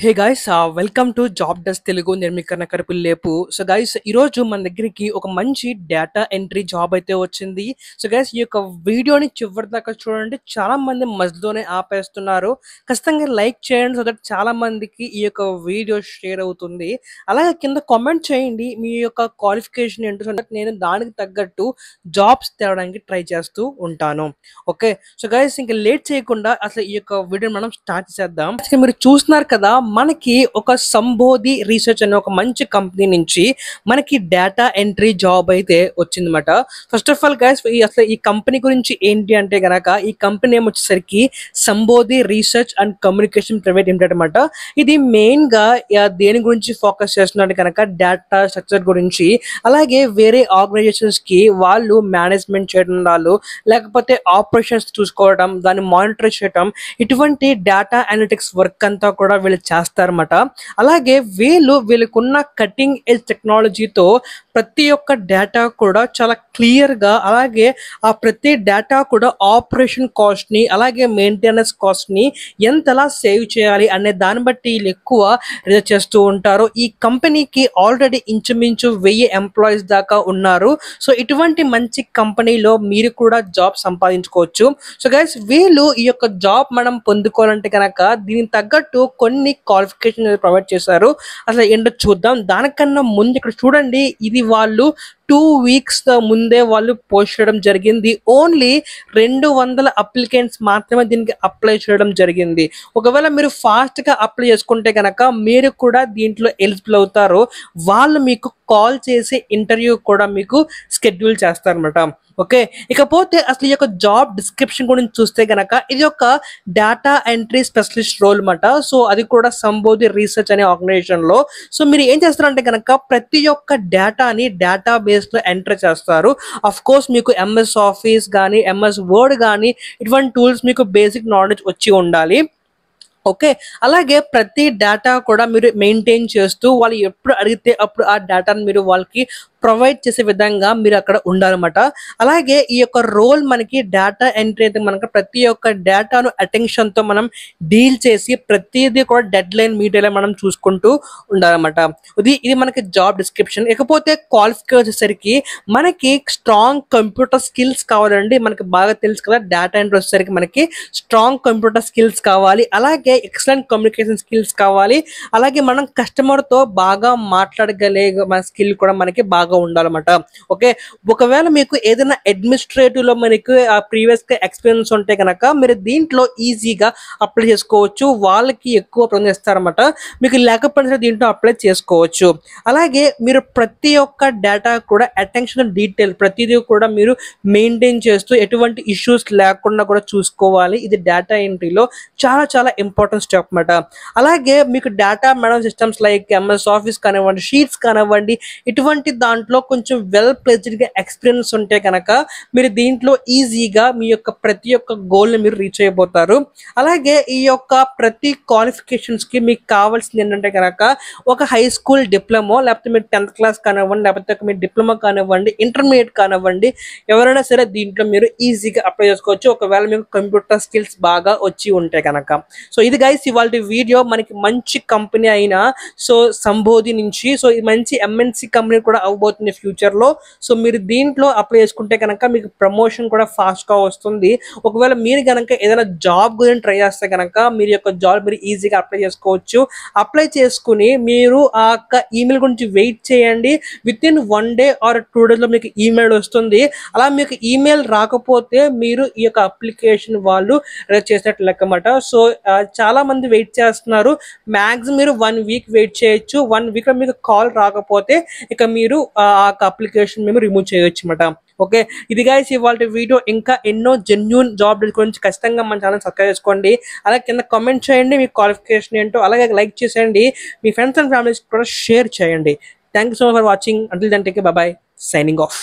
Hey guys welcome to job desk Telugu. నేను మీ కన్నా కరుపులు లేపు. సో గైస్ ఈరోజు మన దగ్గరికి ఒక మంచి డేటా ఎంట్రీ జాబ్ అయితే వచ్చింది. సో గైస్ ఈ యొక్క వీడియోని చివరి దాకా చూడండి. చాలా మంది మధ్యలోనే ఆపేస్తున్నారు. ఖచ్చితంగా లైక్ చేయండి సో దట్ చాలా మందికి ఈ యొక్క వీడియో షేర్ అవుతుంది. అలాగే కింద కామెంట్ చేయండి మీ యొక్క క్వాలిఫికేషన్ ఏంటో, సో దట్ నేను దానికి తగ్గట్టు జాబ్స్ తేవడానికి ట్రై చేస్తూ ఉంటాను. ఓకే, సో గైస్ ఇంకా లేట్ చేయకుండా అసలు ఈ యొక్క వీడియోని మనం స్టార్ట్ చేద్దాం. అసలు మీరు చూస్తున్నారు కదా, మనకి ఒక సంబోధి రీసెర్చ్ అనే ఒక మంచి కంపెనీ నుంచి మనకి డేటా ఎంట్రీ జాబ్ అయితే వచ్చిందన్నమాట. ఫస్ట్ ఆఫ్ ఆల్ గైస్ అసలు ఈ కంపెనీ గురించి ఏంటి అంటే గనక, ఈ కంపెనీ నేమ్ వచ్చేసరికి Sambodhi research and communication private limited అనమాట. ఇది మెయిన్ గా దేని గురించి ఫోకస్ చేస్తున్నట్టు కనుక డేటా స్ట్రక్చర్ గురించి, అలాగే వేరే ఆర్గనైజేషన్స్ కి వాళ్ళు మేనేజ్మెంట్ చేయడం వాళ్ళు, లేకపోతే ఆపరేషన్స్ చూసుకోవడం, దాన్ని మానిటర్ చేయడం, ఇటువంటి డేటా అనలిటిక్స్ వర్క్ అంతా కూడా వీళ్ళు చేస్తారన్నమాట. అలాగే వీళ్ళకున్న కటింగ్ ఎడ్జ్ టెక్నాలజీతో ప్రతి ఒక్క డేటా కూడా చాలా క్లియర్ గా, అలాగే ఆ ప్రతి డేటా కూడా ఆపరేషన్ కాస్ట్ ని అలాగే మెయింటెనెన్స్ కాస్ట్ ని ఎంతలా సేవ్ చేయాలి అనే దాన్ని బట్టి వీళ్ళు ఎక్కువ రీసెర్చ్ చేస్తూ ఉంటారు. ఈ కంపెనీకి ఆల్రెడీ ఇంచుమించు 1000 ఎంప్లాయీస్ దాకా ఉన్నారు. సో ఇటువంటి మంచి కంపెనీలో మీరు కూడా జాబ్ సంపాదించుకోవచ్చు. సో గైస్ వీళ్ళు ఈ యొక్క జాబ్ మనం పొందుకోవాలంటే కనుక దీనికి తగ్గట్టు కొన్ని క్వాలిఫికేషన్ ప్రొవైడ్ చేశారు. అసలు ఏంటో చూద్దాం. దానికన్నా ముందు ఇక్కడ చూడండి, ఇది వాళ్ళు 2 వీక్స్ ముందే వాళ్ళు పోస్ట్ చేయడం జరిగింది. ఓన్లీ 200 అప్లికెంట్స్ మాత్రమే దీనికి అప్లై చేయడం జరిగింది. ఒకవేళ మీరు ఫాస్ట్ గా అప్లై చేసుకుంటే కనుక మీరు కూడా దీంట్లో ఎలిజిబుల్ అవుతారు. వాళ్ళు మీకు కాల్ చేసి ఇంటర్వ్యూ కూడా మీకు షెడ్యూల్ చేస్తారన్నమాట. ఓకే, ఇకపోతే అసలు ఈ యొక్క జాబ్ డిస్క్రిప్షన్ గురించి చూస్తే గనక ఇది ఒక డేటా ఎంట్రీ స్పెషలిస్ట్ రోల్ అన్నమాట. సో అది కూడా సంబోధి రీసెర్చ్ అనే ఆర్గనైజేషన్ లో. సో మీరు ఏం చేస్తారంటే కనుక ప్రతి ఒక్క డేటాని డేటా బేస్ లో ఎంటర్ చేస్తారు. అఫ్ కోర్స్ మీకు ఎంఎస్ ఆఫీస్ కానీ ఎంఎస్ వర్డ్ కానీ ఇటువంటి టూల్స్ మీకు బేసిక్ నాలెడ్జ్ వచ్చి ఉండాలి. ఓకే, అలాగే ప్రతి డేటా కూడా మీరు మెయింటైన్ చేస్తూ వాళ్ళు ఎప్పుడు అడిగితే అప్పుడు ఆ డేటాను మీరు వాళ్ళకి ప్రొవైడ్ చేసే విధంగా మీరు అక్కడ ఉండాలన్నమాట. అలాగే ఈ యొక్క రోల్ మనకి డేటా ఎంట్రీ అయితే మనకి ప్రతి ఒక్క డేటాను అటెన్షన్ తో మనం డీల్ చేసి ప్రతిదీ కూడా డెడ్ లైన్ మీడియాలో మనం చూసుకుంటూ ఉండాలన్నమాట. ఇది మనకి జాబ్ డిస్క్రిప్షన్. ఇకపోతే క్వాలిఫికేషన్ వచ్చేసరికి మనకి స్ట్రాంగ్ కంప్యూటర్ స్కిల్స్ కావాలండి. మనకి బాగా తెలుసు కదా, డేటా ఎంట్రీ వచ్చేసరికి మనకి స్ట్రాంగ్ కంప్యూటర్ స్కిల్స్ కావాలి, అలాగే ఎక్సలెంట్ కమ్యూనికేషన్ స్కిల్స్ కావాలి, అలాగే మనం కస్టమర్ తో బాగా మాట్లాడగలిగే మన స్కిల్ కూడా మనకి బాగా ఉండాలన్నమాట. ఓకే, ఒకవేళ మీకు ఏదైనా అడ్మినిస్ట్రేటివ్ లో మనకి ప్రీవియస్ గా ఎక్స్పీరియన్స్ ఉంటే కనుక మీరు దీంట్లో ఈజీగా అప్లై చేసుకోవచ్చు. వాళ్ళకి ఎక్కువ ప్రిఫరెన్స్ ఇస్తారన్నమాట. మీకు లేకపోతే దీంట్లో అప్లై చేసుకోవచ్చు. అలాగే మీరు ప్రతి ఒక్క డేటా కూడా అటెన్షన్ డీటెయిల్ ప్రతిదీ కూడా మీరు మెయింటైన్ చేస్తూ ఎటువంటి ఇష్యూస్ లేకుండా కూడా చూసుకోవాలి. ఇది డేటా ఎంట్రీలో చాలా చాలా ఇంపార్టెంట్ స్టెప్ అన్నమాట. అలాగే మీకు data management systems like MS office కానివ్వండి, షీట్స్ కానివ్వండి, ఇటువంటి దాంట్లో కొంచెం వెల్ ప్లేస్డ్ గా ఎక్స్పీరియన్స్ ఉంటే కనుక మీరు దీంట్లో ఈజీగా మీ యొక్క ప్రతి ఒక్క గోల్ ని మీరు రీచ్ అయిపోతారు. అలాగే ఈ యొక్క ప్రతి క్వాలిఫికేషన్స్ కి మీకు కావాల్సింది ఏంటంటే కనుక ఒక హై స్కూల్ డిప్లొమా, లేకపోతే మీరు 10th క్లాస్ కానివ్వండి, లేకపోతే మీరు డిప్లొమా కానివ్వండి, ఇంటర్మీడియట్ కానివ్వండి, ఎవరైనా సరే దీంట్లో మీరు ఈజీగా అప్లై చేసుకోవచ్చు ఒకవేళ మీకు కంప్యూటర్ స్కిల్స్ బాగా వచ్చి ఉంటే కనుక. సో ఇది గైస్ ఇవాళ వీడియో. మనకి మంచి కంపెనీ అయిన సో సంబోధి నుంచి, సో ఇది మంచి ఎంఎన్సి కంపెనీ కూడా అవబోతుంది ఫ్యూచర్ లో. సో మీరు దీంట్లో అప్లై చేసుకుంటే కనుక మీకు ప్రమోషన్ కూడా ఫాస్ట్ గా వస్తుంది. ఒకవేళ మీరు కనుక ఏదైనా జాబ్ గురించి ట్రై చేస్తే కనుక మీరు యొక్క జాబ్ మీరు ఈజీగా అప్లై చేసుకోవచ్చు. అప్లై చేసుకుని మీరు ఆ యొక్క ఈమెయిల్ గురించి వెయిట్ చేయండి. Within 1 day or 2 days లో మీకు ఈమెయిల్ వస్తుంది. అలా మీకు ఈమెయిల్ రాకపోతే మీరు ఈ యొక్క అప్లికేషన్ వాళ్ళు రిజెక్ట్ చేసినట్లు లెక్క అన్నమాట. సో చాలా మంది వెయిట్ చేస్తున్నారు. మ్యాక్సిమం మీరు 1 week వెయిట్ చేయొచ్చు. 1 week లో మీకు కాల్ రాకపోతే ఇక మీరు ఆ అప్లికేషన్ మేము రిమూవ్ చేయొచ్చు అన్నమాట. ఓకే, ఇది గైస్ ఇవాళ వీడియో. ఇంకా ఎన్నో జెన్యూన్ జాబ్ గురించి ఖచ్చితంగా మన ఛానల్ సబ్స్క్రైబ్ చేసుకోండి. అలాగే కింద కామెంట్ చేయండి మీ క్వాలిఫికేషన్ ఏంటో, అలాగే లైక్ చేసేయండి, మీ ఫ్రెండ్స్ అండ్ ఫ్యామిలీస్ కూడా షేర్ చేయండి. Thank you so much for watching. Until then take care, bye bye, signing of.